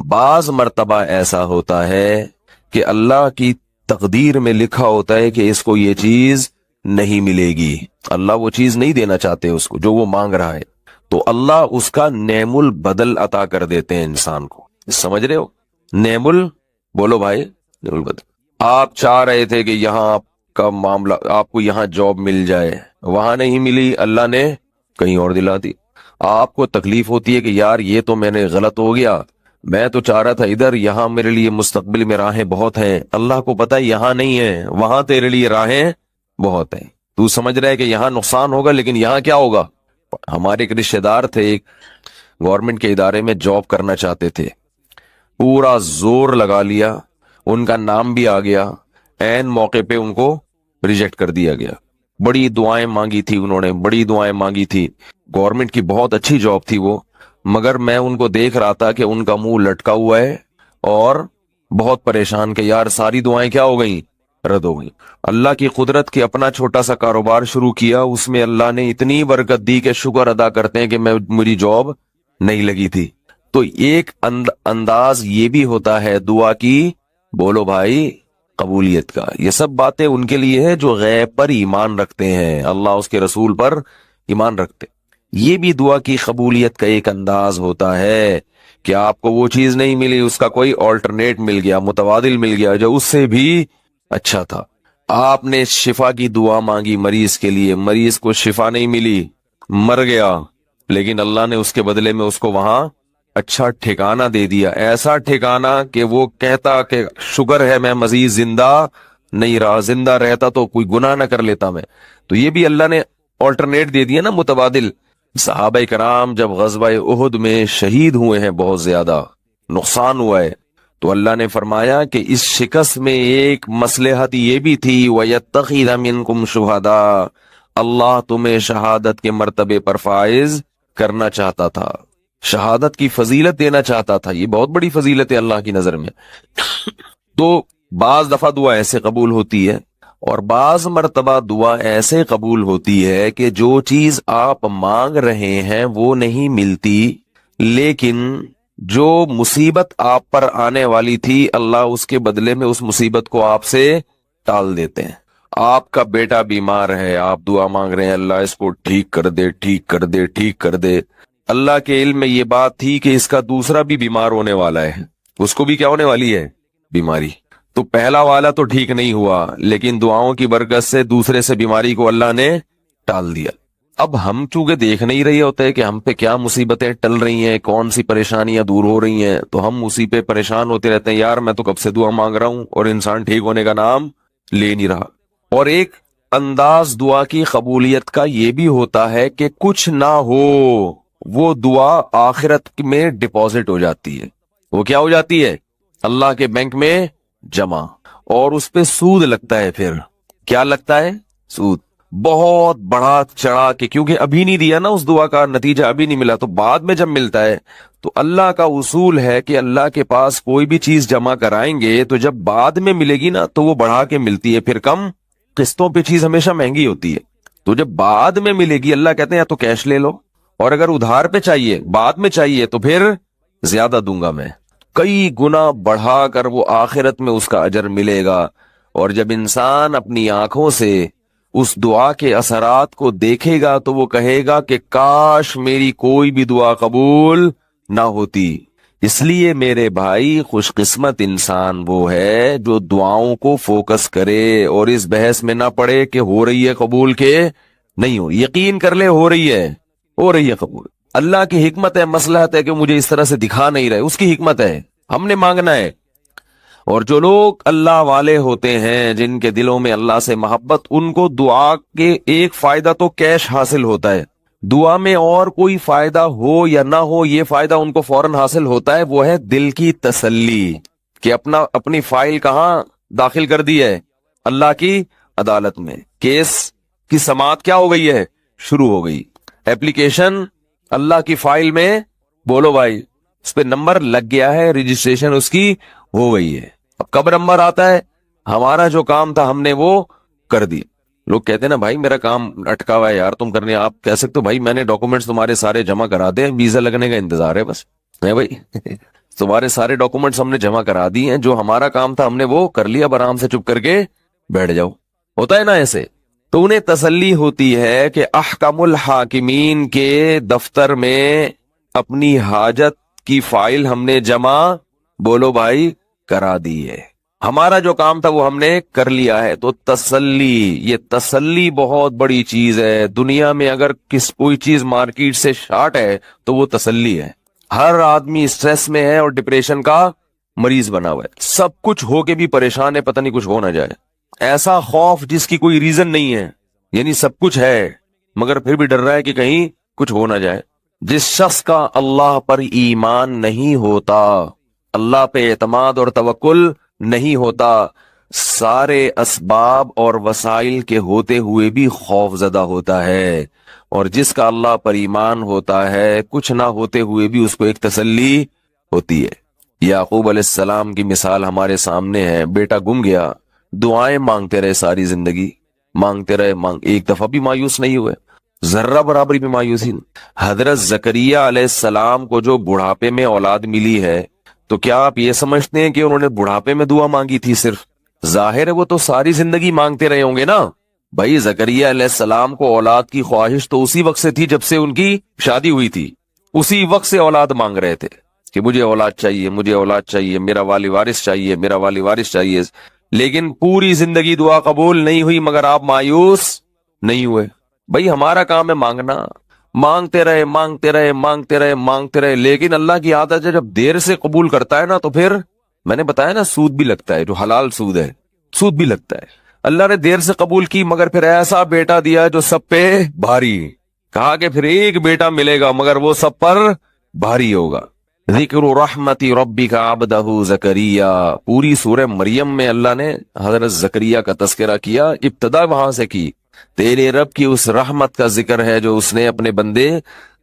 بعض مرتبہ ایسا ہوتا ہے کہ اللہ کی تقدیر میں لکھا ہوتا ہے کہ اس کو یہ چیز نہیں ملے گی، اللہ وہ چیز نہیں دینا چاہتے اس کو جو وہ مانگ رہا ہے، تو اللہ اس کا نعم البدل عطا کر دیتے ہیں انسان کو. سمجھ رہے ہو؟ بولو بھائی، نعم البدل. آپ چاہ رہے تھے کہ یہاں آپ کا معاملہ، آپ کو یہاں جاب مل جائے، وہاں نہیں ملی، اللہ نے کہیں اور دلا دی. آپ کو تکلیف ہوتی ہے کہ یار یہ تو میں نے غلط ہو گیا، میں تو چاہ رہا تھا ادھر، یہاں میرے لیے مستقبل میں راہیں بہت ہیں. اللہ کو پتا ہے یہاں نہیں ہے، وہاں تیرے لیے راہیں بہت ہیں. تو سمجھ رہا ہے کہ یہاں نقصان ہوگا لیکن یہاں کیا ہوگا. ہمارے ایک رشتہ دار تھے، ایک گورنمنٹ کے ادارے میں جاب کرنا چاہتے تھے، پورا زور لگا لیا، ان کا نام بھی آ گیا، عین موقع پہ ان کو ریجیکٹ کر دیا گیا. بڑی دعائیں مانگی تھی انہوں نے، بڑی دعائیں مانگی تھی، گورنمنٹ کی بہت اچھی جاب تھی وہ، مگر میں ان کو دیکھ رہا تھا کہ ان کا منہ لٹکا ہوا ہے اور بہت پریشان کہ یار ساری دعائیں کیا ہو گئیں، رد ہو گئیں. اللہ کی قدرت کی اپنا چھوٹا سا کاروبار شروع کیا، اس میں اللہ نے اتنی برکت دی کہ شکر ادا کرتے ہیں کہ میری جاب نہیں لگی تھی. تو ایک انداز یہ بھی ہوتا ہے دعا کی، بولو بھائی، قبولیت کا. یہ سب باتیں ان کے لیے ہے جو غیب پر ایمان رکھتے ہیں، اللہ اس کے رسول پر ایمان رکھتے. یہ بھی دعا کی قبولیت کا ایک انداز ہوتا ہے کہ آپ کو وہ چیز نہیں ملی، اس کا کوئی آلٹرنیٹ مل گیا، متبادل مل گیا جو اس سے بھی اچھا تھا. آپ نے شفا کی دعا مانگی مریض کے لیے، مریض کو شفا نہیں ملی، مر گیا، لیکن اللہ نے اس کے بدلے میں اس کو وہاں اچھا ٹھکانہ دے دیا، ایسا ٹھکانہ کہ وہ کہتا کہ شکر ہے میں مزید زندہ نہیں رہا، زندہ رہتا تو کوئی گناہ نہ کر لیتا میں. تو یہ بھی اللہ نے آلٹرنیٹ دے دیا نا، متبادل. صحابہ کرام جب غزوہ احد میں شہید ہوئے ہیں، بہت زیادہ نقصان ہوا ہے، تو اللہ نے فرمایا کہ اس شکست میں ایک مصلحت یہ بھی تھی، وَيَتَّخِذَ مِنْكُمْ شُهَدَاءَ، اللہ تمہیں شہادت کے مرتبے پر فائز کرنا چاہتا تھا، شہادت کی فضیلت دینا چاہتا تھا. یہ بہت بڑی فضیلت ہے اللہ کی نظر میں. تو بعض دفعہ دعا ایسے قبول ہوتی ہے اور بعض مرتبہ دعا ایسے قبول ہوتی ہے کہ جو چیز آپ مانگ رہے ہیں وہ نہیں ملتی، لیکن جو مصیبت آپ پر آنے والی تھی اللہ اس کے بدلے میں اس مصیبت کو آپ سے ٹال دیتے ہیں. آپ کا بیٹا بیمار ہے، آپ دعا مانگ رہے ہیں اللہ اس کو ٹھیک کر دے، ٹھیک کر دے، ٹھیک کر دے. اللہ کے علم میں یہ بات تھی کہ اس کا دوسرا بھی بیمار ہونے والا ہے، اس کو بھی کیا ہونے والی ہے، بیماری. تو پہلا والا تو ٹھیک نہیں ہوا، لیکن دعاؤں کی برکت سے دوسرے سے بیماری کو اللہ نے ٹال دیا. اب ہم چونکہ دیکھ نہیں رہے ہوتے کہ ہم پہ کیا مصیبتیں ٹل رہی ہیں، کون سی پریشانیاں دور ہو رہی ہیں، تو ہم اسی پہ پریشان ہوتے رہتے ہیں، یار میں تو کب سے دعا مانگ رہا ہوں اور انسان ٹھیک ہونے کا نام لے نہیں رہا. اور ایک انداز دعا کی قبولیت کا یہ بھی ہوتا ہے کہ کچھ نہ ہو، وہ دعا آخرت میں ڈپازٹ ہو جاتی ہے. وہ کیا ہو جاتی ہے، اللہ کے بینک میں جمع، اور اس پہ سود لگتا ہے. پھر کیا لگتا ہے، سود بہت بڑا چڑھا کے، کیونکہ ابھی نہیں دیا نا، اس دعا کا نتیجہ ابھی نہیں ملا، تو بعد میں جب ملتا ہے. تو اللہ کا اصول ہے کہ اللہ کے پاس کوئی بھی چیز جمع کرائیں گے تو جب بعد میں ملے گی نا تو وہ بڑھا کے ملتی ہے، پھر کم قسطوں پہ چیز ہمیشہ مہنگی ہوتی ہے. تو جب بعد میں ملے گی، اللہ کہتے ہیں یا تو کیش لے لو، اور اگر ادھار پہ چاہیے، بعد میں چاہیے، تو پھر زیادہ دوں گا میں، کئی گنا بڑھا کر وہ آخرت میں اس کا اجر ملے گا. اور جب انسان اپنی آنکھوں سے اس دعا کے اثرات کو دیکھے گا تو وہ کہے گا کہ کاش میری کوئی بھی دعا قبول نہ ہوتی. اس لیے میرے بھائی، خوش قسمت انسان وہ ہے جو دعاؤں کو فوکس کرے اور اس بحث میں نہ پڑے کہ ہو رہی ہے قبول کے نہیں ہو. یقین کر لے ہو رہی ہے قبول. اللہ کی حکمت ہے، مصلحت ہے کہ مجھے اس طرح سے دکھا نہیں رہے، اس کی حکمت ہے، ہم نے مانگنا ہے. اور جو لوگ اللہ والے ہوتے ہیں، جن کے دلوں میں اللہ سے محبت، ان کو دعا کے ایک فائدہ تو کیش حاصل ہوتا ہے. دعا میں اور کوئی فائدہ ہو یا نہ ہو، یہ فائدہ ان کو فوراً حاصل ہوتا ہے، وہ ہے دل کی تسلی کہ اپنی فائل کہاں داخل کر دی ہے، اللہ کی عدالت میں. کیس کی سماعت کیا ہو گئی ہے، شروع ہو گئی. ایپلیکیشن اللہ کی فائل میں، بولو بھائی، اس پہ نمبر لگ گیا ہے، رجسٹریشن اس کی ہو گئی ہے. اب کب نمبر آتا ہے، ہمارا جو کام تھا ہم نے وہ کر دی. لوگ کہتے ہیں نا بھائی میرا کام اٹکا ہوا ہے یار، تم کرنے. آپ کہہ سکتے ہو بھائی میں نے ڈاکومنٹس تمہارے سارے جمع کرا دے، ویزا لگنے کا انتظار ہے بس. ہے بھائی تمہارے سارے ڈاکومنٹس ہم نے جمع کرا دی ہیں، جو ہمارا کام تھا ہم نے وہ کر لیا، اب آرام سے چپ کر کے بیٹھ جاؤ. ہوتا ہے نا ایسے. تو انہیں تسلی ہوتی ہے کہ احکم الحاکمین کے دفتر میں اپنی حاجت کی فائل ہم نے جمع، بولو بھائی، کرا دی ہے. ہمارا جو کام تھا وہ ہم نے کر لیا ہے. تو تسلی، یہ تسلی بہت بڑی چیز ہے. دنیا میں اگر کوئی چیز مارکیٹ سے شارٹ ہے تو وہ تسلی ہے. ہر آدمی اسٹریس میں ہے اور ڈپریشن کا مریض بنا ہوا ہے. سب کچھ ہو کے بھی پریشان ہے، پتہ نہیں کچھ ہو نہ جائے. ایسا خوف جس کی کوئی ریزن نہیں ہے، یعنی سب کچھ ہے مگر پھر بھی ڈر رہا ہے کہ کہیں کچھ ہو نہ جائے. جس شخص کا اللہ پر ایمان نہیں ہوتا، اللہ پہ اعتماد اور توکل نہیں ہوتا، سارے اسباب اور وسائل کے ہوتے ہوئے بھی خوف زدہ ہوتا ہے. اور جس کا اللہ پر ایمان ہوتا ہے، کچھ نہ ہوتے ہوئے بھی اس کو ایک تسلی ہوتی ہے. یعقوب علیہ السلام کی مثال ہمارے سامنے ہے. بیٹا گم گیا، دعائیں مانگتے رہے ساری زندگی، مانگتے رہے، ایک دفعہ بھی مایوس نہیں ہوئے، ذرہ برابری بھی مایوسی نہیں. حضرت زکریہ علیہ السلام کو جو بڑھاپے میں اولاد ملی ہے، تو کیا آپ یہ سمجھتے ہیں کہ انہوں نے بڑھاپے میں دعا مانگی تھی صرف؟ ظاہر ہے وہ تو ساری زندگی مانگتے رہے ہوں گے نا. بھائی زکریہ علیہ السلام کو اولاد کی خواہش تو اسی وقت سے تھی جب سے ان کی شادی ہوئی تھی. اسی وقت سے اولاد مانگ رہے تھے کہ مجھے اولاد چاہیے، مجھے اولاد چاہیے، میرا والی وارث چاہیے، میرا والی وارث چاہیے. لیکن پوری زندگی دعا قبول نہیں ہوئی مگر آپ مایوس نہیں ہوئے. بھائی ہمارا کام ہے مانگنا، مانگتے رہے مانگتے رہے مانگتے رہے مانگتے رہے. لیکن اللہ کی عادت ہے، جب دیر سے قبول کرتا ہے نا تو پھر میں نے بتایا نا سود بھی لگتا ہے، جو حلال سود ہے سود بھی لگتا ہے. اللہ نے دیر سے قبول کی مگر پھر ایسا بیٹا دیا جو سب پہ بھاری. کہا کہ پھر ایک بیٹا ملے گا مگر وہ سب پر بھاری ہوگا. ذکر رحمت ربک عبدہ زکریہ، پوری سورہ مریم میں اللہ نے حضرت زکریہ کا تذکرہ کیا. ابتدا وہاں سے کی، تیرے رب کی اس رحمت کا ذکر ہے جو اس نے اپنے بندے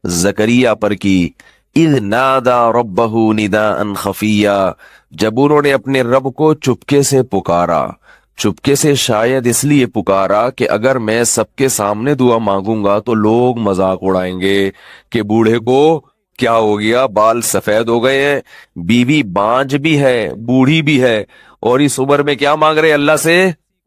زکریہ پر کی. اذ نادا ربہ نداء خفیہ، جب انہوں نے اپنے رب کو چپکے سے پکارا. چپکے سے شاید اس لیے پکارا کہ اگر میں سب کے سامنے دعا مانگوں گا تو لوگ مذاق اڑائیں گے کہ بوڑھے کو کیا ہو گیا، بال سفید ہو گئے ہیں، بیوی بانج بھی ہے، بوڑھی بھی ہے، اور اس عمر میں کیا مانگ رہے؟ اللہ سے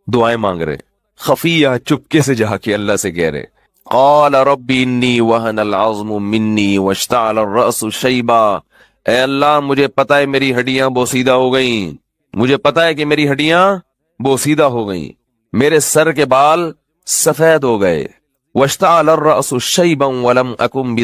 دعائیں مانگ رہے. خفیہ، چپکے سے جا کے اللہ سے کہہ رہے. قال رب انی وہن العظم منی واشتعل الرأس شیبا، اے اللہ مجھے پتہ ہے میری ہڈیاں بوسیدہ ہو گئیں، مجھے پتہ ہے کہ میری ہڈیاں بوسیدہ ہو گئیں، میرے سر کے بال سفید ہو گئے. واشتعل الرأس شیبا ولم اکن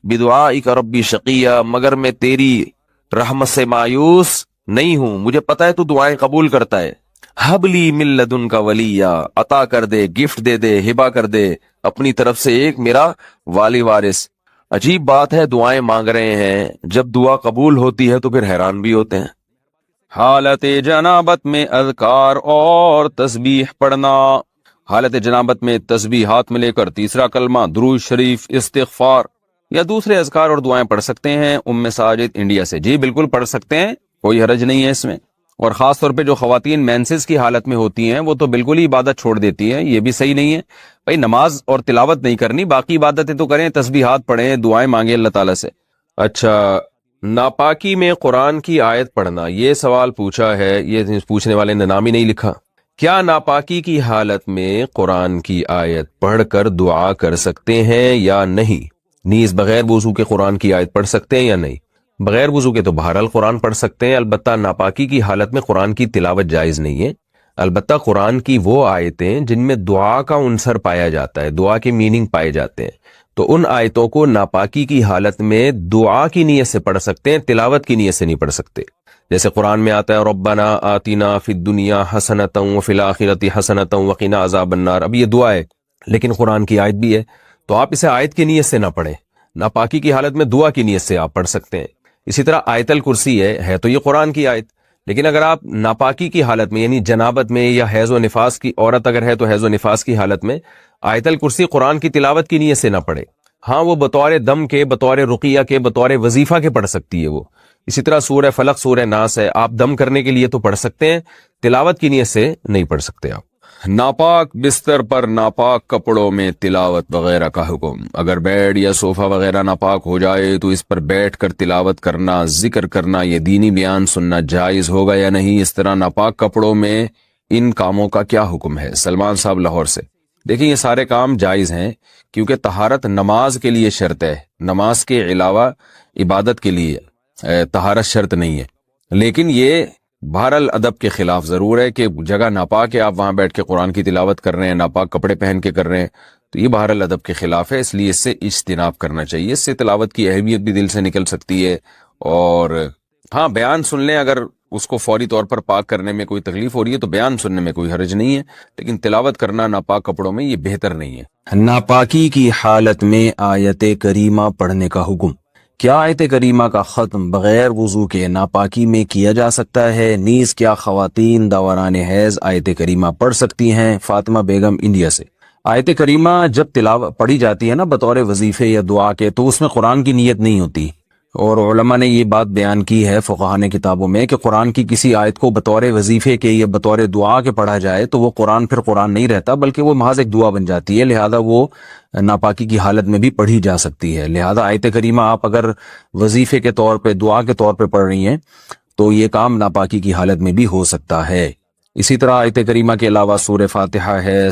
بدعائک ربی شقیہ، مگر میں تیری رحمت سے مایوس نہیں ہوں، مجھے پتہ ہے تو دعائیں قبول کرتا ہے. حب لی من لدنک ولیہ، عطا کر دے، گفٹ دے دے، ہبہ کر دے اپنی طرف سے ایک میرا والی وارث. عجیب بات ہے، دعائیں مانگ رہے ہیں، جب دعا قبول ہوتی ہے تو پھر حیران بھی ہوتے ہیں. حالت جنابت میں اذکار اور تسبیح پڑھنا. حالت جنابت میں تسبیح ہاتھ میں لے کر تیسرا کلمہ، درود شریف، استغفار یا دوسرے اذکار اور دعائیں پڑھ سکتے ہیں. ساجد انڈیا سے، جی بالکل پڑھ سکتے ہیں، کوئی حرج نہیں ہے اس میں. اور خاص طور پہ جو خواتین مینسز کی حالت میں ہوتی ہیں وہ تو بالکل ہی عبادت چھوڑ دیتی ہیں، یہ بھی صحیح نہیں ہے. بھائی نماز اور تلاوت نہیں کرنی، باقی عبادتیں تو کریں، تسبیحات پڑھیں، دعائیں مانگیں اللہ تعالیٰ سے. اچھا، ناپاکی میں قرآن کی آیت پڑھنا، یہ سوال پوچھا ہے، یہ پوچھنے والے نے نام ہی نہیں لکھا. کیا ناپاکی کی حالت میں قرآن کی آیت پڑھ کر دعا کر سکتے ہیں یا نہیں؟ نیز بغیر وضو کے قرآن کی آیت پڑھ سکتے ہیں یا نہیں؟ بغیر وضو کے تو بہرحال قرآن پڑھ سکتے ہیں، البتہ ناپاکی کی حالت میں قرآن کی تلاوت جائز نہیں ہے. البتہ قرآن کی وہ آیتیں جن میں دعا کا عنصر پایا جاتا ہے، دعا کے میننگ پائے جاتے ہیں، تو ان آیتوں کو ناپاکی کی حالت میں دعا کی نیت سے پڑھ سکتے ہیں، تلاوت کی نیت سے نہیں پڑھ سکتے. جیسے قرآن میں آتا ہے ربنا آتنا فی الدنیا حسنۃ وفی الآخرۃ حسنۃ وقنا عذاب النار. اب یہ دعا ہے لیکن قرآن کی آیت بھی ہے، تو آپ اسے آیت کی نیت سے نہ پڑھیں، ناپاکی کی حالت میں دعا کی نیت سے آپ پڑھ سکتے ہیں. اسی طرح آیت الکرسی ہے تو یہ قرآن کی آیت، لیکن اگر آپ ناپاکی کی حالت میں یعنی جنابت میں یا حیض و نفاس کی عورت اگر ہے تو حیض و نفاس کی حالت میں آیت الکرسی قرآن کی تلاوت کی نیت سے نہ پڑھے. ہاں وہ بطور دم کے، بطور رقیہ کے، بطور وظیفہ کے پڑھ سکتی ہے وہ. اسی طرح سورہ فلق، سورہ ناس ہے، آپ دم کرنے کے لیے تو پڑھ سکتے ہیں، تلاوت کی نیت سے نہیں پڑھ سکتے آپ. ناپاک بستر پر ناپاک کپڑوں میں تلاوت وغیرہ کا حکم۔ اگر بیڈ یا صوفہ وغیرہ ناپاک ہو جائے تو اس پر بیٹھ کر تلاوت کرنا، ذکر کرنا، یہ دینی بیان سننا جائز ہوگا یا نہیں؟ اس طرح ناپاک کپڑوں میں ان کاموں کا کیا حکم ہے؟ سلمان صاحب لاہور سے۔ دیکھیں یہ سارے کام جائز ہیں کیونکہ طہارت نماز کے لیے شرط ہے، نماز کے علاوہ عبادت کے لیے طہارت شرط نہیں ہے، لیکن یہ بہرحال ادب کے خلاف ضرور ہے کہ جگہ ناپاک ہے، آپ وہاں بیٹھ کے قرآن کی تلاوت کر رہے ہیں، ناپاک کپڑے پہن کے کر رہے ہیں، تو یہ بہرحال ادب کے خلاف ہے، اس لیے اس سے اجتناب کرنا چاہیے۔ اس سے تلاوت کی اہمیت بھی دل سے نکل سکتی ہے، اور ہاں بیان سن لیں، اگر اس کو فوری طور پر پاک کرنے میں کوئی تکلیف ہو رہی ہے تو بیان سننے میں کوئی حرج نہیں ہے، لیکن تلاوت کرنا ناپاک کپڑوں میں یہ بہتر نہیں ہے۔ ناپاکی کی حالت میں آیت کریمہ پڑھنے کا حکم۔ کیا آیت کریمہ کا ختم بغیر وضو کے ناپاکی میں کیا جا سکتا ہے؟ نیز کیا خواتین دوران حیض آیت کریمہ پڑھ سکتی ہیں؟ فاطمہ بیگم انڈیا سے۔ آیت کریمہ جب تلاوت پڑھی جاتی ہے نا بطور وظیفے یا دعا کے، تو اس میں قرآن کی نیت نہیں ہوتی، اور علماء نے یہ بات بیان کی ہے فقہا نے کتابوں میں کہ قرآن کی کسی آیت کو بطور وظیفے کے یا بطور دعا کے پڑھا جائے تو وہ قرآن پھر قرآن نہیں رہتا، بلکہ وہ محض ایک دعا بن جاتی ہے، لہذا وہ ناپاکی کی حالت میں بھی پڑھی جا سکتی ہے۔ لہذا آیت کریمہ آپ اگر وظیفے کے طور پہ، دعا کے طور پہ پڑھ رہی ہیں تو یہ کام ناپاکی کی حالت میں بھی ہو سکتا ہے۔ اسی طرح آیت کریمہ کے علاوہ سورہ فاتحہ ہے،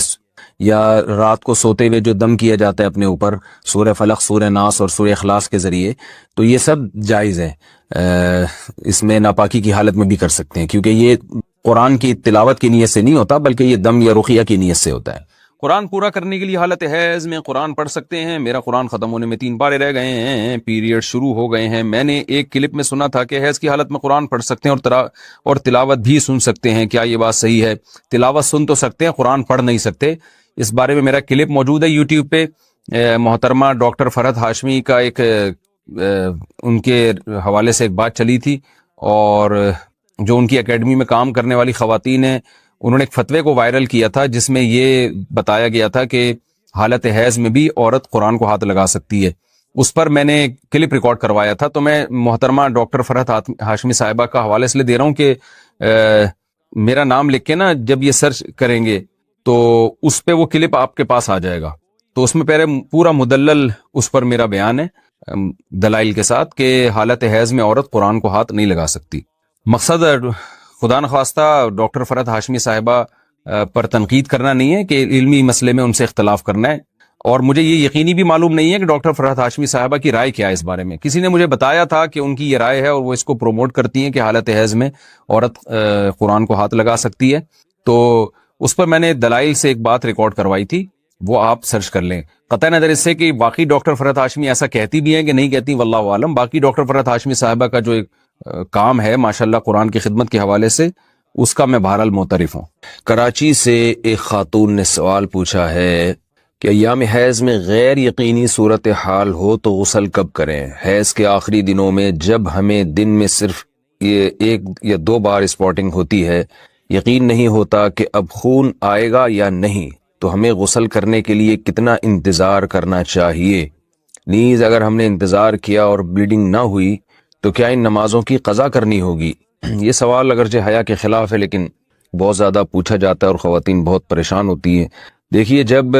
یا رات کو سوتے ہوئے جو دم کیا جاتا ہے اپنے اوپر، سورہ فلق، سورہ ناس اور سورہ اخلاص کے ذریعے، تو یہ سب جائز ہے، اس میں ناپاکی کی حالت میں بھی کر سکتے ہیں، کیونکہ یہ قرآن کی تلاوت کی نیت سے نہیں ہوتا بلکہ یہ دم یا رقیہ کی نیت سے ہوتا ہے۔ قرآن پورا کرنے کے لیے حالت حیض میں قرآن پڑھ سکتے ہیں؟ میرا قرآن ختم ہونے میں 3 پارے رہ گئے ہیں، پیریڈ شروع ہو گئے ہیں۔ میں نے ایک کلپ میں سنا تھا کہ حیض کی حالت میں قرآن پڑھ سکتے ہیں اور تلاوت بھی سن سکتے ہیں، کیا یہ بات صحیح ہے؟ تلاوت سن تو سکتے ہیں، قرآن پڑھ نہیں سکتے۔ اس بارے میں میرا کلپ موجود ہے یوٹیوب پہ، محترمہ ڈاکٹر فرحت ہاشمی کا ایک ان کے حوالے سے ایک بات چلی تھی، اور جو ان کی اکیڈمی میں کام کرنے والی خواتین ہیں انہوں نے ایک فتوے کو وائرل کیا تھا جس میں یہ بتایا گیا تھا کہ حالت حیض میں بھی عورت قرآن کو ہاتھ لگا سکتی ہے۔ اس پر میں نے کلپ ریکارڈ کروایا تھا، تو میں محترمہ ڈاکٹر فرحت ہاشمی صاحبہ کا حوالے سے دے رہا ہوں کہ میرا نام لکھ کے نا جب یہ سرچ کریں گے تو اس پہ وہ کلپ آپ کے پاس آ جائے گا، تو اس میں پہلے پورا مدلل اس پر میرا بیان ہے دلائل کے ساتھ کہ حالت حیض میں عورت قرآن کو ہاتھ نہیں لگا سکتی۔ مقصد خدا نخواستہ ڈاکٹر فرحت ہاشمی صاحبہ پر تنقید کرنا نہیں ہے کہ علمی مسئلے میں ان سے اختلاف کرنا ہے، اور مجھے یہ یقینی بھی معلوم نہیں ہے کہ ڈاکٹر فرحت ہاشمی صاحبہ کی رائے کیا ہے اس بارے میں۔ کسی نے مجھے بتایا تھا کہ ان کی یہ رائے ہے اور وہ اس کو پروموٹ کرتی ہیں کہ حالت حیض میں عورت قرآن کو ہاتھ لگا سکتی ہے، تو اس پر میں نے دلائل سے ایک بات ریکارڈ کروائی تھی، وہ آپ سرچ کر لیں۔ قطع نظر اس سے کہ باقی ڈاکٹر فرحت ہاشمی ایسا کہتی بھی ہیں کہ نہیں کہتی، واللہ عالم، باقی ڈاکٹر فرحت ہاشمی صاحبہ کا جو ایک کام ہے ماشاءاللہ قرآن کی خدمت کے حوالے سے، اس کا میں بہرحال معترف ہوں۔ کراچی سے ایک خاتون نے سوال پوچھا ہے کہ ایام حیض میں غیر یقینی صورتحال ہو تو غسل کب کریں؟ حیض کے آخری دنوں میں جب ہمیں دن میں صرف یہ 1 یا 2 بار اسپاٹنگ ہوتی ہے، یقین نہیں ہوتا کہ اب خون آئے گا یا نہیں، تو ہمیں غسل کرنے کے لیے کتنا انتظار کرنا چاہیے؟ نیز اگر ہم نے انتظار کیا اور بلیڈنگ نہ ہوئی تو کیا ان نمازوں کی قضا کرنی ہوگی؟ یہ سوال اگرچہ حیا کے خلاف ہے لیکن بہت زیادہ پوچھا جاتا ہے اور خواتین بہت پریشان ہوتی ہیں۔ دیکھیے، جب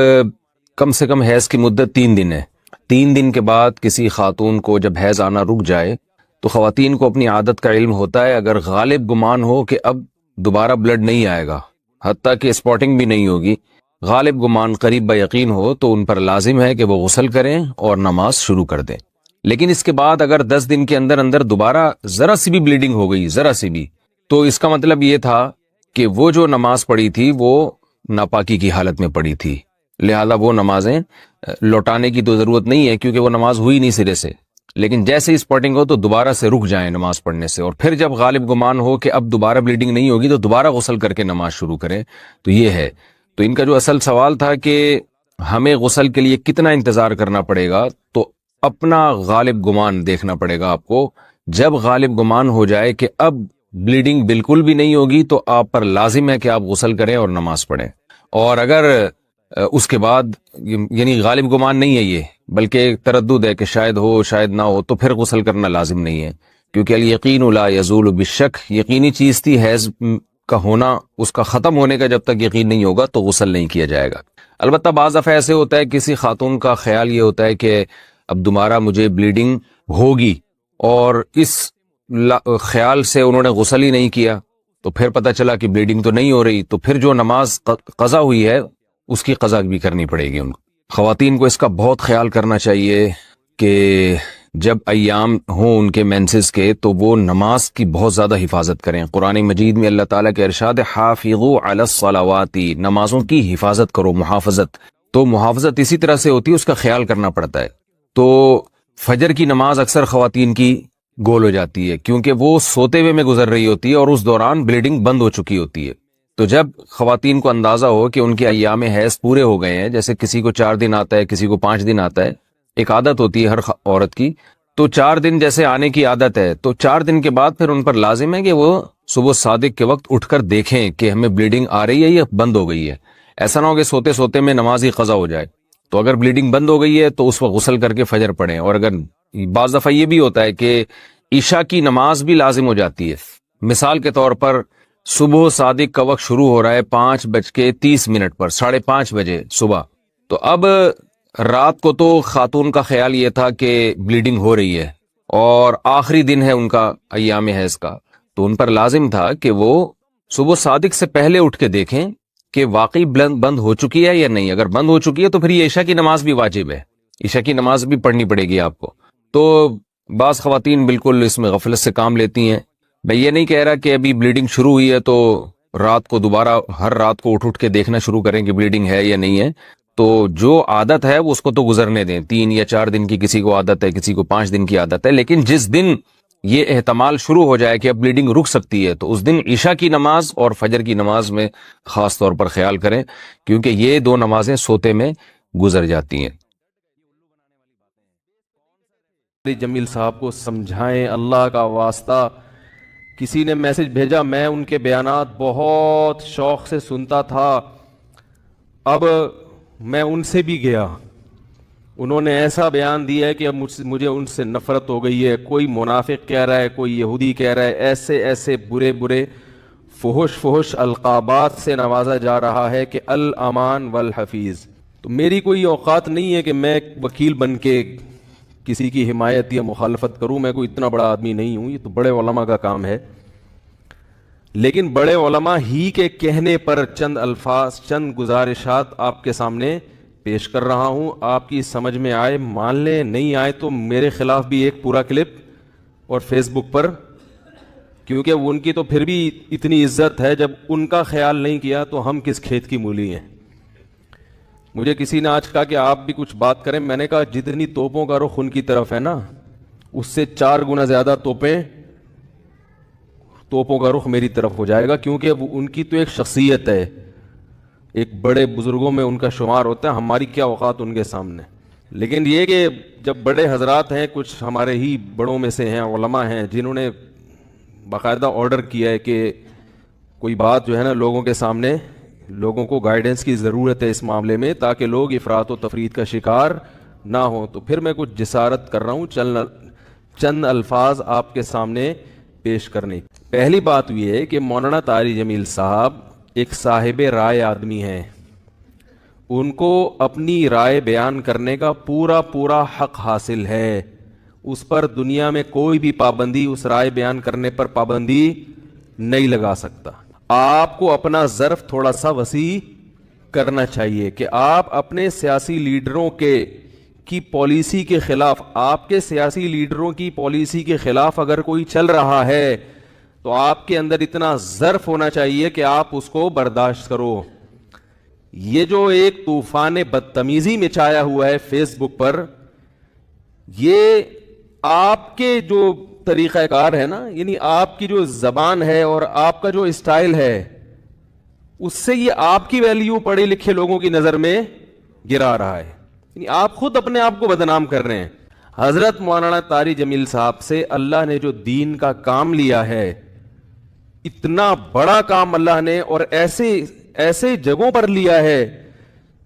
کم سے کم حیض کی مدت 3 دن ہے، 3 دن کے بعد کسی خاتون کو جب حیض آنا رک جائے تو خواتین کو اپنی عادت کا علم ہوتا ہے، اگر غالب گمان ہو کہ اب دوبارہ بلڈ نہیں آئے گا، حتیٰ کہ اسپاٹنگ بھی نہیں ہوگی، غالب گمان قریب با یقین ہو، تو ان پر لازم ہے کہ وہ غسل کریں اور نماز شروع کر دیں۔ لیکن اس کے بعد اگر 10 دن کے اندر اندر دوبارہ ذرا سی بھی بلیڈنگ ہو گئی، ذرا سی بھی، تو اس کا مطلب یہ تھا کہ وہ جو نماز پڑھی تھی وہ ناپاکی کی حالت میں پڑھی تھی، لہذا وہ نمازیں لوٹانے کی تو ضرورت نہیں ہے کیونکہ وہ نماز ہوئی نہیں سرے سے، لیکن جیسے اسپاٹنگ ہو تو دوبارہ سے رک جائیں نماز پڑھنے سے، اور پھر جب غالب گمان ہو کہ اب دوبارہ بلیڈنگ نہیں ہوگی تو دوبارہ غسل کر کے نماز شروع کریں۔ تو یہ ہے، تو ان کا جو اصل سوال تھا کہ ہمیں غسل کے لیے کتنا انتظار کرنا پڑے گا، تو اپنا غالب گمان دیکھنا پڑے گا آپ کو۔ جب غالب گمان ہو جائے کہ اب بلیڈنگ بالکل بھی نہیں ہوگی تو آپ پر لازم ہے کہ آپ غسل کریں اور نماز پڑھیں، اور اگر اس کے بعد یعنی غالب گمان نہیں ہے یہ بلکہ تردد ہے کہ شاید ہو شاید نہ ہو، تو پھر غسل کرنا لازم نہیں ہے، کیونکہ الیقین لا یزول بالشک، یقینی چیز تھی حیض کا ہونا، اس کا ختم ہونے کا جب تک یقین نہیں ہوگا تو غسل نہیں کیا جائے گا۔ البتہ بعض دفعہ ایسے ہوتا ہے کسی خاتون کا خیال یہ ہوتا ہے کہ اب دوبارہ مجھے بلیڈنگ ہوگی، اور اس خیال سے انہوں نے غسل ہی نہیں کیا، تو پھر پتہ چلا کہ بلیڈنگ تو نہیں ہو رہی، تو پھر جو نماز قضا ہوئی ہے اس کی قضا بھی کرنی پڑے گی ان کو۔ خواتین کو اس کا بہت خیال کرنا چاہیے کہ جب ایام ہوں ان کے مینسز کے تو وہ نماز کی بہت زیادہ حفاظت کریں۔ قرآن مجید میں اللہ تعالیٰ کے ارشاد حافظوا علی الصلوات، نمازوں کی حفاظت کرو، محافظت۔ تو محافظت اسی طرح سے ہوتی ہے، اس کا خیال کرنا پڑتا ہے۔ تو فجر کی نماز اکثر خواتین کی گول ہو جاتی ہے کیونکہ وہ سوتے ہوئے میں گزر رہی ہوتی ہے اور اس دوران بلیڈنگ بند ہو چکی ہوتی ہے۔ تو جب خواتین کو اندازہ ہو کہ ان کے ایام حیض پورے ہو گئے ہیں، جیسے کسی کو 4 دن آتا ہے، کسی کو 5 دن آتا ہے، ایک عادت ہوتی ہے ہر عورت کی، تو 4 دن جیسے آنے کی عادت ہے، تو 4 دن کے بعد پھر ان پر لازم ہے کہ وہ صبح صادق کے وقت اٹھ کر دیکھیں کہ ہمیں بلیڈنگ آ رہی ہے یا بند ہو گئی ہے۔ ایسا نہ ہو کہ سوتے سوتے میں نماز ہی قضا ہو جائے۔ تو اگر بلیڈنگ بند ہو گئی ہے تو اس وقت غسل کر کے فجر پڑھیں۔ اور اگر بعض دفعہ یہ بھی ہوتا ہے کہ عشاء کی نماز بھی لازم ہو جاتی ہے، مثال کے طور پر صبح صادق کا وقت شروع ہو رہا ہے 5:30 پر، 5:30 بجے صبح، تو اب رات کو تو خاتون کا خیال یہ تھا کہ بلیڈنگ ہو رہی ہے اور آخری دن ہے ان کا ایام حیض کا، تو ان پر لازم تھا کہ وہ صبح صادق سے پہلے اٹھ کے دیکھیں کہ واقعی بند ہو چکی ہے یا نہیں۔ اگر بند ہو چکی ہے تو پھر یہ عشاء کی نماز بھی واجب ہے، عشاء کی نماز بھی پڑھنی پڑے گی آپ کو۔ تو بعض خواتین بالکل اس میں غفلت سے کام لیتی ہیں۔ میں یہ نہیں کہہ رہا کہ ابھی بلیڈنگ شروع ہوئی ہے تو رات کو دوبارہ ہر رات کو اٹھ کے دیکھنا شروع کریں کہ بلیڈنگ ہے یا نہیں ہے۔ تو جو عادت ہے وہ اس کو تو گزرنے دیں، 3 یا 4 دن کی کسی کو عادت ہے، کسی کو 5 دن کی عادت ہے، لیکن جس دن یہ احتمال شروع ہو جائے کہ اب بلیڈنگ رک سکتی ہے تو اس دن عشاء کی نماز اور فجر کی نماز میں خاص طور پر خیال کریں، کیونکہ یہ 2 نمازیں سوتے میں گزر جاتی ہیں۔ جمیل صاحب کو سمجھائیں، اللہ کا واسطہ۔ کسی نے میسج بھیجا، میں ان کے بیانات بہت شوق سے سنتا تھا، اب میں ان سے بھی گیا، انہوں نے ایسا بیان دیا ہے کہ اب مجھے ان سے نفرت ہو گئی ہے۔ کوئی منافق کہہ رہا ہے، کوئی یہودی کہہ رہا ہے، ایسے ایسے برے برے فحش القابات سے نوازا جا رہا ہے کہ الامان والحفیظ۔ تو میری کوئی اوقات نہیں ہے کہ میں وکیل بن کے کسی کی حمایت یا مخالفت کروں، میں کوئی اتنا بڑا آدمی نہیں ہوں، یہ تو بڑے علماء کا کام ہے۔ لیکن بڑے علماء ہی کے کہنے پر چند الفاظ، چند گزارشات آپ کے سامنے پیش کر رہا ہوں، آپ کی سمجھ میں آئے مان لیں، نہیں آئے تو میرے خلاف بھی ایک پورا کلپ اور فیس بک پر، کیونکہ ان کی تو پھر بھی اتنی عزت ہے، جب ان کا خیال نہیں کیا تو ہم کس کھیت کی مولی ہیں۔ مجھے کسی نے آج کہا کہ آپ بھی کچھ بات کریں، میں نے کہا جتنی توپوں کا رخ ان کی طرف ہے نا، اس سے 4 گنا زیادہ توپوں کا رخ میری طرف ہو جائے گا، کیونکہ ان کی تو ایک شخصیت ہے، ایک بڑے بزرگوں میں ان کا شمار ہوتا ہے، ہماری کیا اوقات ان کے سامنے۔ لیکن یہ کہ جب بڑے حضرات ہیں، کچھ ہمارے ہی بڑوں میں سے ہیں، علماء ہیں، جنہوں نے باقاعدہ آرڈر کیا ہے کہ کوئی بات جو ہے نا لوگوں کے سامنے، لوگوں کو گائیڈنس کی ضرورت ہے اس معاملے میں، تاکہ لوگ افراط و تفرید کا شکار نہ ہوں، تو پھر میں کچھ جسارت کر رہا ہوں چند الفاظ آپ کے سامنے پیش کرنے۔ پہلی بات یہ ہے کہ مولانا طاری جمیل صاحب ایک صاحب رائے آدمی ہیں، ان کو اپنی رائے بیان کرنے کا پورا حق حاصل ہے، اس پر دنیا میں کوئی بھی پابندی، اس رائے بیان کرنے پر پابندی نہیں لگا سکتا۔ آپ کو اپنا ظرف تھوڑا سا وسیع کرنا چاہیے کہ آپ اپنے سیاسی لیڈروں کی پالیسی کے خلاف، آپ کے سیاسی لیڈروں کی پالیسی کے خلاف اگر کوئی چل رہا ہے تو آپ کے اندر اتنا ظرف ہونا چاہیے کہ آپ اس کو برداشت کرو۔ یہ جو ایک طوفان بدتمیزی مچایا ہوا ہے فیس بک پر، یہ آپ کے جو طریقہ کار ہے نا، یعنی آپ کی جو زبان ہے اور آپ کا جو اسٹائل ہے، اس سے یہ آپ کی ویلیو پڑھے لکھے لوگوں کی نظر میں گرا رہا ہے، یعنی آپ خود اپنے آپ کو بدنام کر رہے ہیں۔ حضرت مولانا طاری جمیل صاحب سے اللہ نے جو دین کا کام لیا ہے، اتنا بڑا کام اللہ نے، اور ایسے جگہوں پر لیا ہے،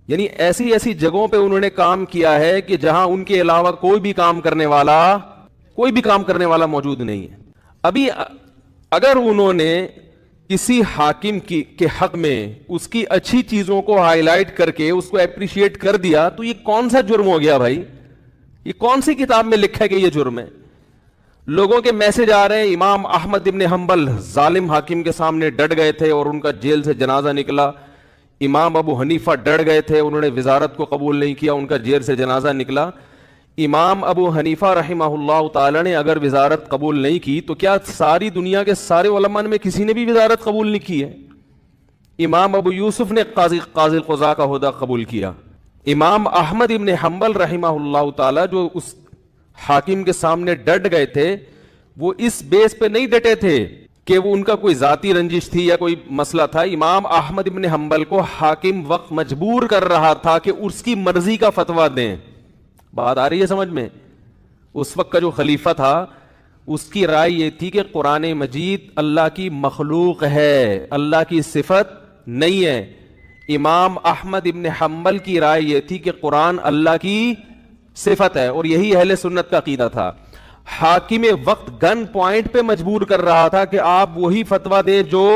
یعنی ایسی جگہوں پہ انہوں نے کام کیا ہے کہ جہاں ان کے علاوہ کوئی بھی کام کرنے والا موجود نہیں ہے۔ ابھی اگر انہوں نے کسی حاکم کے حق میں اس کی اچھی چیزوں کو ہائی لائٹ کر کے اس کو اپریشیٹ کر دیا تو یہ کون سا جرم ہو گیا بھائی؟ یہ کون سی کتاب میں لکھا ہے کہ یہ جرم ہے؟ لوگوں کے میسج آ رہے ہیں امام احمد ابن حنبل ظالم حاکم کے سامنے ڈٹ گئے تھے اور ان کا جیل سے جنازہ نکلا. امام ابو حنیفہ ڈٹ گئے تھے, انہوں نے وزارت کو قبول نہیں کیا, ان کا جیل سے جنازہ نکلا. امام ابو حنیفہ رحمہ اللہ تعالی نے اگر وزارت قبول نہیں کی تو کیا ساری دنیا کے سارے علماء میں کسی نے بھی وزارت قبول نہیں کی ہے؟ امام ابو یوسف نے قاضی القضاء کا عہدہ قبول کیا. امام احمد ابن حنبل رحمہ اللہ تعالی جو اس حاکم کے سامنے ڈٹ گئے تھے وہ اس بیس پہ نہیں ڈٹے تھے کہ وہ ان کا کوئی ذاتی رنجش تھی یا کوئی مسئلہ تھا. امام احمد ابن حنبل کو حاکم وقت مجبور کر رہا تھا کہ اس کی مرضی کا فتویٰ دیں. بات آ رہی ہے سمجھ میں؟ اس وقت کا جو خلیفہ تھا اس کی رائے یہ تھی کہ قرآن مجید اللہ کی مخلوق ہے, اللہ کی صفت نہیں ہے. امام احمد ابن حنبل کی رائے یہ تھی کہ قرآن اللہ کی صفت ہے, اور یہی اہل سنت کا عقیدہ تھا. حاکم وقت گن پوائنٹ پہ مجبور کر رہا تھا کہ آپ وہی فتویٰ دیں جو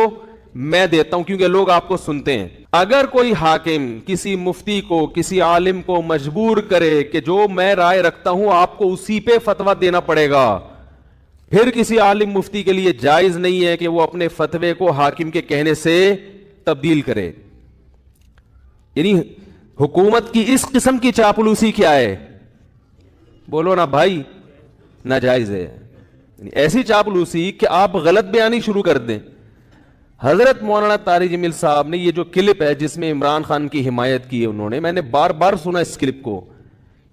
میں دیتا ہوں کیونکہ لوگ آپ کو سنتے ہیں. اگر کوئی حاکم کسی مفتی کو, کسی عالم کو مجبور کرے کہ جو میں رائے رکھتا ہوں آپ کو اسی پہ فتویٰ دینا پڑے گا, پھر کسی عالم مفتی کے لیے جائز نہیں ہے کہ وہ اپنے فتوے کو حاکم کے کہنے سے تبدیل کرے. یعنی حکومت کی اس قسم کی چاپلوسی کیا ہے؟ بولو نا بھائی, ناجائز ہے. یعنی ایسی چاپلوسی کہ آپ غلط بیانی شروع کر دیں. حضرت مولانا طارق جمیل صاحب نے یہ جو کلپ ہے جس میں عمران خان کی حمایت کی ہے انہوں نے, میں نے بار بار سنا اس کلپ کو,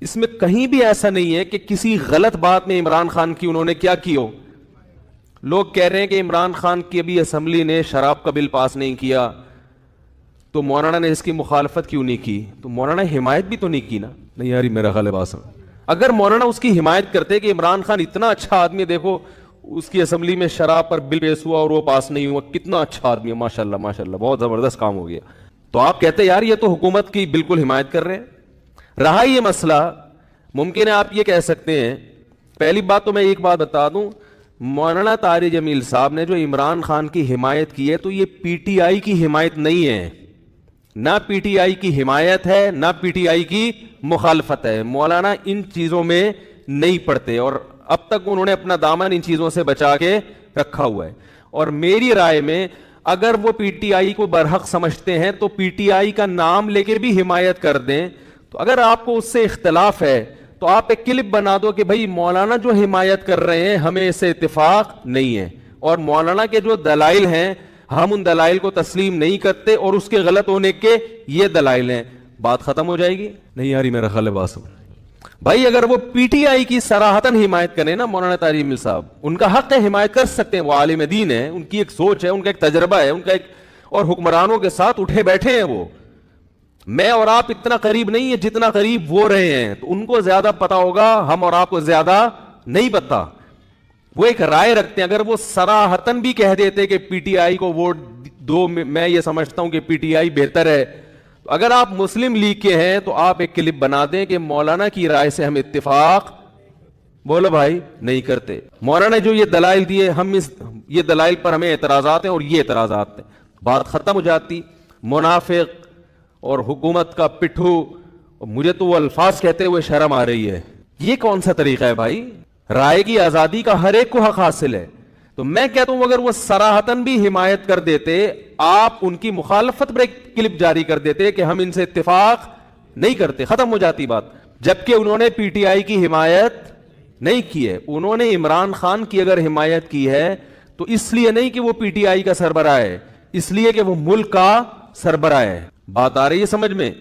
اس میں کہیں بھی ایسا نہیں ہے کہ کسی غلط بات میں عمران خان کی انہوں نے کیا کی ہو. لوگ کہہ رہے ہیں کہ عمران خان کی ابھی اسمبلی نے شراب کا بل پاس نہیں کیا تو مولانا نے اس کی مخالفت کیوں نہیں کی؟ تو مولانا حمایت بھی تو نہیں کی نا. نہیں یاری میرا خیال ہے بات. اگر مولانا اس کی حمایت کرتے کہ عمران خان اتنا اچھا آدمی, دیکھو اس کی اسمبلی میں شراب پر بل پیش ہوا اور وہ پاس نہیں ہوا, کتنا اچھا آدمی ہے, ماشاءاللہ ماشاءاللہ بہت زبردست کام ہو گیا, تو آپ کہتے یار یہ تو حکومت کی بالکل حمایت کر رہے ہیں. رہا یہ مسئلہ, ممکن ہے آپ یہ کہہ سکتے ہیں, پہلی بات تو میں ایک بات بتا دوں, مولانا طارق جمیل صاحب نے جو عمران خان کی حمایت کی ہے تو یہ پی ٹی آئی کی حمایت نہیں ہے, نہ پی ٹی آئی کی حمایت ہے نہ پی ٹی آئی کی مخالفت ہے. مولانا ان چیزوں میں نہیں پڑتے اور اب تک انہوں نے اپنا دامن ان چیزوں سے بچا کے رکھا ہوا ہے. اور میری رائے میں اگر وہ پی ٹی آئی کو برحق سمجھتے ہیں تو پی ٹی آئی کا نام لے کے بھی حمایت کر دیں. تو اگر آپ کو اس سے اختلاف ہے تو آپ ایک کلپ بنا دو کہ بھائی مولانا جو حمایت کر رہے ہیں ہمیں اس سے اتفاق نہیں ہے, اور مولانا کے جو دلائل ہیں ہم ان دلائل کو تسلیم نہیں کرتے اور اس کے غلط ہونے کے یہ دلائل ہیں. بات ختم ہو جائے گی. نہیں یاری میرا خیال ہے بات. بھائی اگر وہ پی ٹی آئی کی صراحتاً حمایت کریں نا مولانا طارق جمیل صاحب, ان کا حق ہے, حمایت کر سکتے ہیں, وہ عالم دین ہے, ان کی ایک سوچ ہے, ان کا ایک تجربہ ہے, ان کا ایک, اور حکمرانوں کے ساتھ اٹھے بیٹھے ہیں. وہ میں اور آپ اتنا قریب نہیں ہے جتنا قریب وہ رہے ہیں, تو ان کو زیادہ پتا ہوگا, ہم اور آپ کو زیادہ نہیں پتا. وہ ایک رائے رکھتے ہیں. اگر وہ صراحتاً بھی کہہ دیتے کہ پی ٹی آئی کو ووٹ دو, میں یہ سمجھتا ہوں کہ پی ٹی آئی بہتر ہے, تو اگر آپ مسلم لیگ کے ہیں تو آپ ایک کلپ بنا دیں کہ مولانا کی رائے سے ہم اتفاق, بولو بھائی, نہیں کرتے. مولانا جو یہ دلائل دیے, ہم یہ دلائل پر ہمیں اعتراضات ہیں اور یہ اعتراضات ہیں, بات ختم ہو جاتی. منافق اور حکومت کا پٹھو, مجھے تو وہ الفاظ کہتے ہوئے شرم آ رہی ہے. یہ کون سا طریقہ ہے بھائی؟ رائے کی آزادی کا ہر ایک کو حق حاصل ہے. تو میں کہتا ہوں اگر وہ صراحتاً بھی حمایت کر دیتے, آپ ان کی مخالفت پر ایک کلپ جاری کر دیتے کہ ہم ان سے اتفاق نہیں کرتے, ختم ہو جاتی بات. جبکہ انہوں نے پی ٹی آئی کی حمایت نہیں کی ہے, انہوں نے عمران خان کی اگر حمایت کی ہے تو اس لیے نہیں کہ وہ پی ٹی آئی کا سربراہ ہے, اس لیے کہ وہ ملک کا سربراہ ہے. بات آ رہی ہے سمجھ میں؟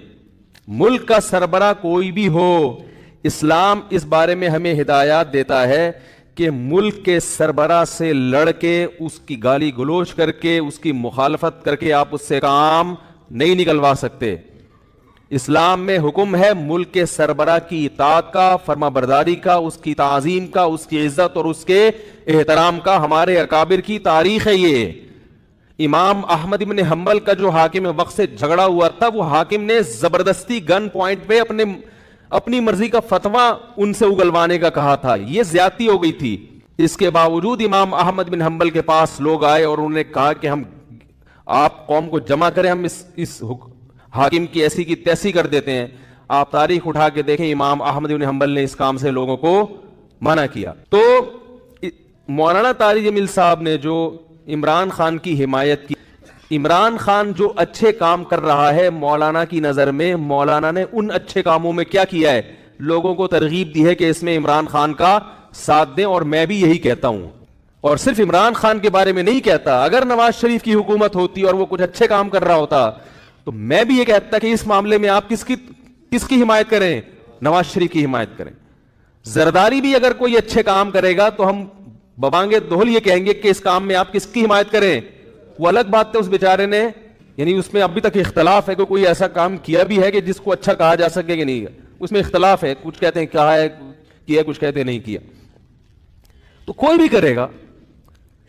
ملک کا سربراہ کوئی بھی ہو, اسلام اس بارے میں ہمیں ہدایات دیتا ہے کہ ملک کے سربراہ سے لڑ کے, اس کی گالی گلوچ کر کے, اس کی مخالفت کر کے آپ اس سے کام نہیں نکلوا سکتے. اسلام میں حکم ہے ملک کے سربراہ کی اطاعت کا, فرما برداری کا, اس کی تعظیم کا, اس کی عزت اور اس کے احترام کا. ہمارے اکابر کی تاریخ ہے یہ. امام احمد بن حنبل کا جو حاکم وقت سے جھگڑا ہوا تھا, وہ حاکم نے زبردستی گن پوائنٹ پہ اپنی مرضی کا فتویٰ ان سے اگلوانے کا کہا تھا. یہ زیادتی ہو گئی تھی. اس کے باوجود امام احمد بن حنبل کے پاس لوگ آئے اور انہوں نے کہا کہ ہم آپ قوم کو جمع کریں, ہم اس حاکم کی ایسی کی تیسی کر دیتے ہیں. آپ تاریخ اٹھا کے دیکھیں, امام احمد بن حنبل نے اس کام سے لوگوں کو منع کیا. تو مولانا طارق جمیل صاحب نے جو عمران خان کی حمایت کی, عمران خان جو اچھے کام کر رہا ہے مولانا کی نظر میں, مولانا نے ان اچھے کاموں میں کیا کیا ہے, لوگوں کو ترغیب دی ہے کہ اس میں عمران خان کا ساتھ دیں. اور میں بھی یہی کہتا ہوں, اور صرف عمران خان کے بارے میں نہیں کہتا, اگر نواز شریف کی حکومت ہوتی اور وہ کچھ اچھے کام کر رہا ہوتا تو میں بھی یہ کہتا کہ اس معاملے میں آپ کس کی حمایت کریں, نواز شریف کی حمایت کریں. زرداری بھی اگر کوئی اچھے کام کرے گا تو ہم ببانگے دہل یہ کہیں گے کہ اس کام میں آپ کس کی حمایت کریں. وہ الگ بات ہے اس بیچارے نے, یعنی اس میں ابھی تک اختلاف ہے کہ کوئی ایسا کام کیا بھی ہے کہ جس کو اچھا کہا جا سکے کہ نہیں, اس میں اختلاف ہے, کچھ کہتے ہیں کہا ہے کیا, کچھ کہتے ہیں نہیں کیا. تو کوئی بھی کرے گا.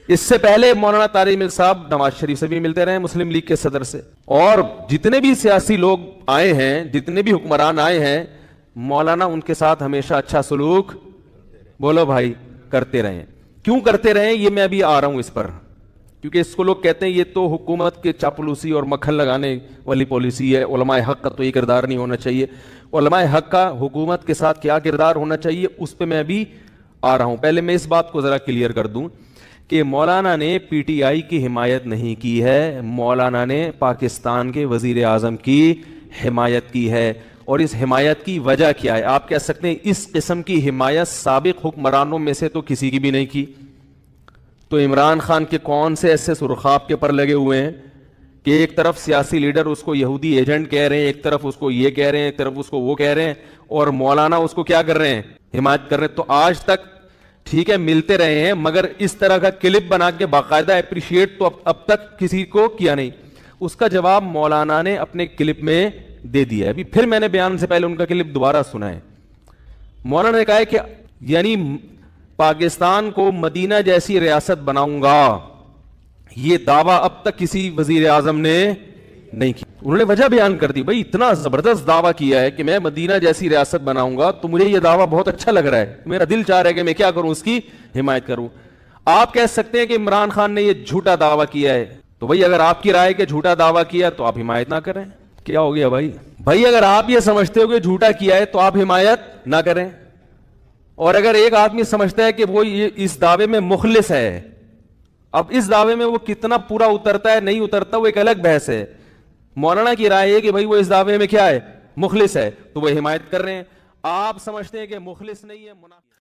اس سے پہلے مولانا طارق جمیل صاحب نواز شریف سے بھی ملتے رہے, مسلم لیگ کے صدر سے, اور جتنے بھی سیاسی لوگ آئے ہیں, جتنے بھی حکمران آئے ہیں, مولانا ان کے ساتھ ہمیشہ اچھا سلوک, بولو بھائی, کرتے رہے. کیوں کرتے رہے یہ میں ابھی آ رہا ہوں اس پر, کیونکہ اس کو لوگ کہتے ہیں یہ تو حکومت کے چاپلوسی اور مکھن لگانے والی پالیسی ہے. علماء حق کا تو یہ کردار نہیں ہونا چاہیے. علماء حق کا حکومت کے ساتھ کیا کردار ہونا چاہیے اس پہ میں ابھی آ رہا ہوں. پہلے میں اس بات کو ذرا کلیئر کر دوں کہ مولانا نے پی ٹی آئی کی حمایت نہیں کی ہے, مولانا نے پاکستان کے وزیر اعظم کی حمایت کی ہے. اور اس حمایت کی وجہ کیا ہے؟ آپ کہہ سکتے ہیں اس قسم کی حمایت سابق حکمرانوں میں سے تو کسی کی بھی نہیں کی. تو عمران خان کے کون سے ایسے سرخاب کے پر لگے ہوئے ہیں کہ ایک طرف سیاسی لیڈر اس کو یہودی ایجنٹ کہہ رہے ہیں, ایک طرف اس کو یہ کہہ رہے ہیں, ایک طرف اس کو وہ کہہ رہے ہیں, اور مولانا اس کو کیا کر رہے ہیں, حمایت کر رہے ہیں. تو آج تک ٹھیک ہے ملتے رہے ہیں, مگر اس طرح کا کلپ بنا کے باقاعدہ اپریشیٹ تو اب تک کسی کو کیا نہیں. اس کا جواب مولانا نے اپنے کلپ میں دے دیا ہے. ابھی پھر میں نے بیان سے پہلے ان کا کلپ دوبارہ سنا ہے. مولانا نے کہا ہے کہ یعنی پاکستان کو مدینہ جیسی ریاست بناؤں گا, یہ دعویٰ اب تک کسی وزیر اعظم نے نہیں کی. انہوں نے وجہ بیان کر دی, بھائی اتنا زبردست دعویٰ کیا ہے کہ میں مدینہ جیسی ریاست بناؤں گا, تو مجھے یہ دعویٰ بہت اچھا لگ رہا ہے, میرا دل چاہ رہا ہے کہ میں کیا کروں, اس کی حمایت کروں. آپ کہہ سکتے ہیں کہ عمران خان نے یہ جھوٹا دعویٰ کیا ہے, تو بھائی اگر آپ کی رائے کہ جھوٹا دعویٰ کیا تو آپ حمایت نہ کریں. کیا ہو گیا بھائی اگر آپ یہ سمجھتے ہو کہ جھوٹا کیا ہے تو آپ حمایت نہ کریں. اور اگر ایک آدمی سمجھتا ہے کہ وہ اس دعوے میں مخلص ہے, اب اس دعوے میں وہ کتنا پورا اترتا ہے نہیں اترتا وہ ایک الگ بحث ہے. مولانا کی رائے ہے کہ بھائی وہ اس دعوے میں کیا ہے, مخلص ہے, تو وہ حمایت کر رہے ہیں. آپ سمجھتے ہیں کہ مخلص نہیں ہے, منافق